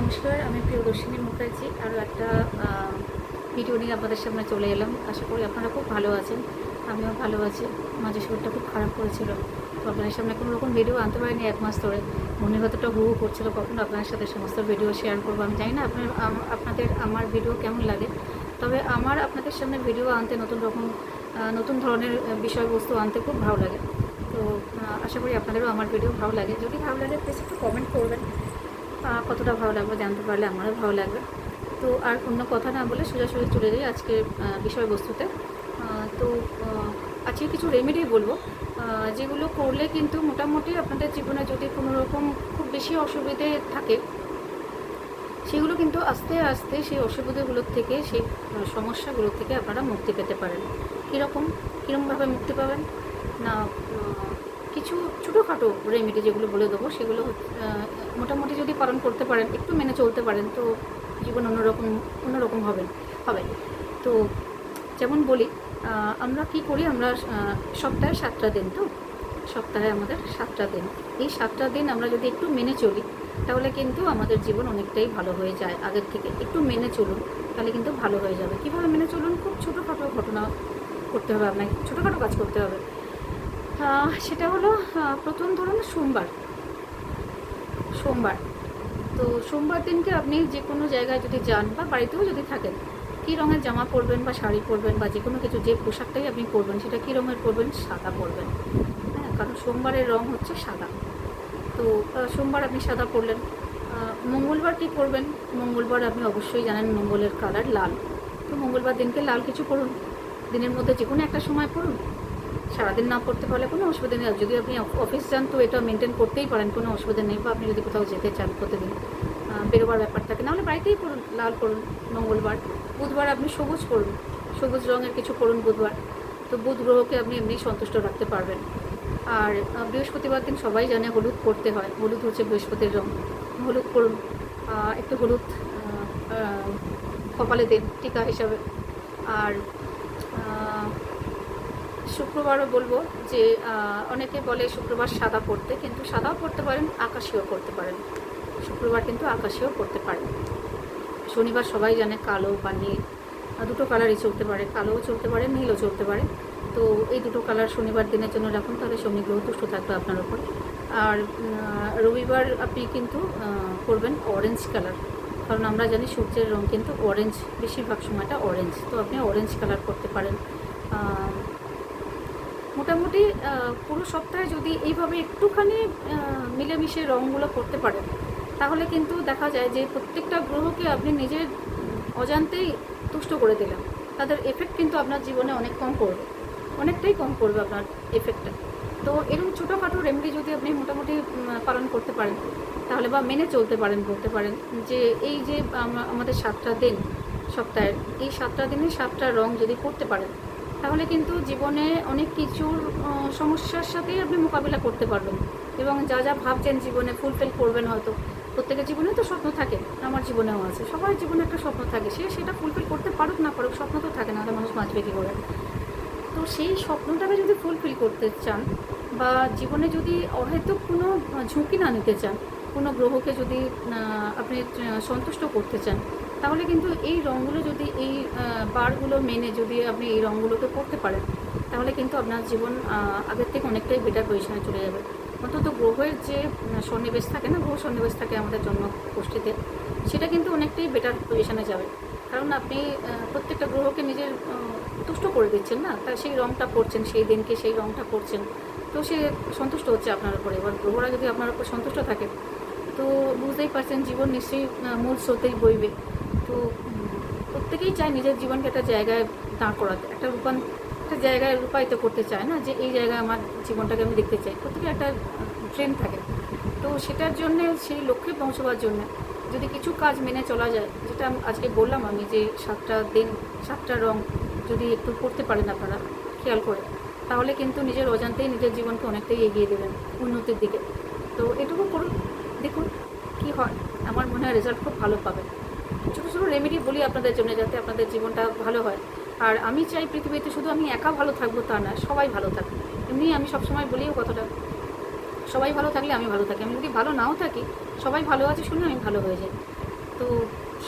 নমস্কার, আমি প্রিয়দর্শিনী মুখার্জি। আরও একটা ভিডিও নিয়ে আপনাদের সামনে চলে এলাম। আশা করি আপনারা খুব ভালো আছেন, আমিও ভালো আছি। মাঝে শরীরটা খুব খারাপ করেছিল, তো আপনাদের সামনে কোনো রকম ভিডিও আনতে পারিনি 1 মাস ধরে। মনের ভেতরটা হু হু করছিল কখন আপনাদের সাথে সমস্ত ভিডিও শেয়ার করবো। আমি জানি না আপনাদের আমার ভিডিও কেমন লাগে, তবে আমার আপনাদের সামনে ভিডিও আনতে নতুন ধরনের বিষয়বস্তু আনতে খুব ভালো লাগে। তো আশা করি আপনাদেরও আমার ভিডিও ভালো লাগে। যদি ভালো লাগে প্লিজ একটু কমেন্ট করবেন, কতটা ভালো লাগবে জানতে পারলে আমারও ভালো লাগবে। তো আর অন্য কথা না বলে সোজাসুজি চলে যাই আজকের বিষয়বস্তুতে। তো আজকে কিছু রেমেডি বলবো, যেগুলো করলে কিন্তু মোটামুটি আপনাদের জীবনে যদি কোনো রকম খুব বেশি অসুবিধে থাকে, সেগুলো কিন্তু আস্তে আস্তে সেই অসুবিধাগুলোর থেকে, সেই সমস্যাগুলোর থেকে আপনারা মুক্তি পেতে পারেন। কীরকমভাবে মুক্তি পাবেন না, কিছু ছোটোখাটো রেমেডি যেগুলো বলে দেবো, সেগুলো মোটামুটি যদি পালন করতে পারেন, একটু মেনে চলতে পারেন, তো জীবন অন্যরকম হবে। তো যেমন বলি, আমরা কি করি, আমরা সপ্তাহে 7টা দিন, তো সপ্তাহে আমাদের 7টা দিন। এই 7টা দিন আমরা যদি একটু মেনে চলি, তাহলে কিন্তু আমাদের জীবন অনেকটাই ভালো হয়ে যায় আগের থেকে। একটু মেনে চলুন, তাহলে কিন্তু ভালো হয়ে যাবে। কীভাবে মেনে চলুন? খুব ছোটোখাটো ঘটনা করতে হবে আপনাকে, ছোটোখাটো কাজ করতে হবে। সেটা হলো, প্রথম ধরুন সোমবার। তো সোমবার দিনকে আপনি যে কোনো জায়গায় যদি যান বা বাড়িতেও যদি থাকেন, কী রঙের জামা পরবেন বা শাড়ি পরবেন বা যে কোনো কিছু, যে পোশাকটাই আপনি পরবেন, সেটা কী রঙের পরবেন? সাদা পরবেন। হ্যাঁ, কারণ সোমবারের রং হচ্ছে সাদা। তো সোমবার আপনি সাদা পরলেন। মঙ্গলবার কী করবেন? মঙ্গলবার আপনি অবশ্যই জানেন মঙ্গলের কালার লাল। তো মঙ্গলবার দিনকে লাল কিছু পরুন। দিনের মধ্যে যে কোনো একটা সময় পরুন। সারাদিন না পড়তে পারলে কোনো অসুবিধা নেই। যদি আপনি অফিস যান তো এটা মেনটেন করতেই পারেন, কোনো অসুবিধা নেই। বা আপনি যদি কোথাও যেতে চান, প্রতিদিন বেরোবার ব্যাপার থাকে, নাহলে বাড়িতেই পড়ুন, লাল পড়ুন মঙ্গলবার। বুধবার আপনি সবুজ পড়ুন, সবুজ রঙের কিছু পড়ুন বুধবার। তো বুধ গ্রহকে আপনি এমনি সন্তুষ্ট রাখতে পারবেন। আর বৃহস্পতিবার দিন সবাই জানে হলুদ পরতে হয়, হলুদ হচ্ছে বৃহস্পতির রঙ, হলুদ পড়ুন। একটু হলুদ কপালে দিন টিকা হিসাবে। আর শুক্রবারও বলবো যে, অনেকে বলে শুক্রবার সাদা পরতে, কিন্তু সাদাও পরতে পারেন, আকাশিও পরতে পারেন। শুক্রবার কিন্তু আকাশিও পরতে পারেন। শনিবার সবাই জানে কালো বা নীল, দুটো কালারই চলতে পারে, কালোও চলতে পারে, নীলও চলতে পারে। তো এই দুটো কালার শনিবার দিনের জন্য রাখুন, তাহলে শনি গ্রহ তুষ্ট থাকবে আপনার ওপর। আর রবিবার আপনি কিন্তু করবেন অরেঞ্জ কালার, কারণ আমরা জানি সূর্যের রঙ কিন্তু অরেঞ্জ, বেশিরভাগ সময়টা অরেঞ্জ। তো আপনি অরেঞ্জ কালার করতে পারেন। মোটামুটি পুরো সপ্তাহে যদি এইভাবে একটুখানি মিলেমিশে রঙগুলো করতে পারেন, তাহলে কিন্তু দেখা যায় যে প্রত্যেকটা গ্রহকে আপনি নিজের অজান্তেই তুষ্ট করে দিলেন। তাদের এফেক্ট কিন্তু আপনার জীবনে অনেকটাই কম করবে আপনার এফেক্টটা। তো এরকম ছোটোখাটো রেমেডি যদি আপনি মোটামুটি পালন করতে পারেন, তাহলে বা মেনে চলতে পারেন, বলতে পারেন যে এই যে আমাদের 7টা দিন সপ্তাহের, এই 7টা দিনে 7টা রঙ যদি করতে পারেন, তাহলে কিন্তু জীবনে অনেক কিছুর সমস্যার সাথেই আপনি মোকাবিলা করতে পারবেন। এবং যা যা ভাবছেন জীবনে ফুলফিল করবেন, হয়তো প্রত্যেকের জীবনে তো স্বপ্ন থাকে, আমার জীবনেও আছে, সবার জীবনে একটা স্বপ্ন থাকে, সেটা ফুলফিল করতে পারুক না পারুক, স্বপ্ন তো থাকে, নাহলে মানুষ বাঁচবে কী করে। তো সেই স্বপ্নটাকে যদি ফুলফিল করতে চান, বা জীবনে যদি অহেতুক কোনো ঝুঁকি না নিতে চান, কোনো গ্রহকে যদি আপনি সন্তুষ্ট করতে চান, তাহলে কিন্তু এই রঙগুলো যদি, এই বারগুলো মেনে যদি আপনি এই রঙগুলোকে করতে পারেন, তাহলে কিন্তু আপনার জীবন আগের থেকে অনেকটাই বেটার পজিশনে চলে যাবে। অন্তত গ্রহের যে সন্নিবেশ থাকে না, গ্রহ সন্নিবেশ থাকে আমাদের জন্মকুষ্ঠিতে, সেটা কিন্তু অনেকটাই বেটার পজিশনে যাবে। কারণ আপনি প্রত্যেকটা গ্রহকে নিজের তুষ্ট করে দিচ্ছেন না, তা সেই রঙটা পড়ছেন, সেই দিনকে সেই রঙটা পড়ছেন, তো সে সন্তুষ্ট হচ্ছে আপনার উপরে। এবার গ্রহরা যদি আপনার উপর সন্তুষ্ট থাকে, তো বুঝতেই পারছেন জীবন নিশ্চয়ই মূল স্রোতেই বইবে। তো প্রত্যেকেই চায় নিজের জীবনকে একটা জায়গায় দাঁড় করাতে, একটা জায়গায় রূপায়িত করতে চায় না, যে এই জায়গায় আমার জীবনটাকে আমি দেখতে চাই। প্রত্যেকের একটা ড্রিম থাকে। তো সেটার জন্যে, সেই লক্ষ্যে পৌঁছবার জন্য যদি কিছু কাজ মেনে চলা যায়, যেটা আজকে বললাম আমি, যে 7টা দিন 7টা রঙ যদি একটু করতে পারেন আপনারা খেয়াল করে, তাহলে কিন্তু নিজের অজান্তেই নিজের জীবনকে অনেকটাই এগিয়ে দেবেন উন্নতির দিকে। তো এটুকু করুন, দেখুন কী হয়। আমার মনে হয় রেজাল্ট খুব ভালো পাবেন। ছোটো ছোটো রেমেডি বলি আপনাদের জন্য, যাতে আপনাদের জীবনটা ভালো হয়। আর আমি চাই পৃথিবীতে শুধু আমি একা ভালো থাকবো তা না, সবাই ভালো থাকবে। এমনি আমি সবসময় বলিও কথাটা, সবাই ভালো থাকলে আমি ভালো থাকি। আমি যদি ভালো নাও থাকি, সবাই ভালো আছে শুনে আমি ভালো হয়ে যাই। তো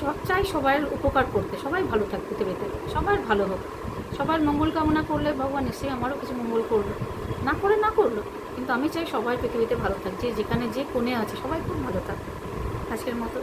সব চাই সবার উপকার করতে, সবাই ভালো থাক পৃথিবীতে, সবার ভালো হোক। সবার মঙ্গল কামনা করলে ভগবান নিশ্চয়ই আমারও কিছু মঙ্গল করবে, না করলো, কিন্তু আমি চাই সবাই পৃথিবীতে ভালো থাক, যে যেখানে যে কোণে আছে সবাই খুব ভালো থাক। আজকের মতো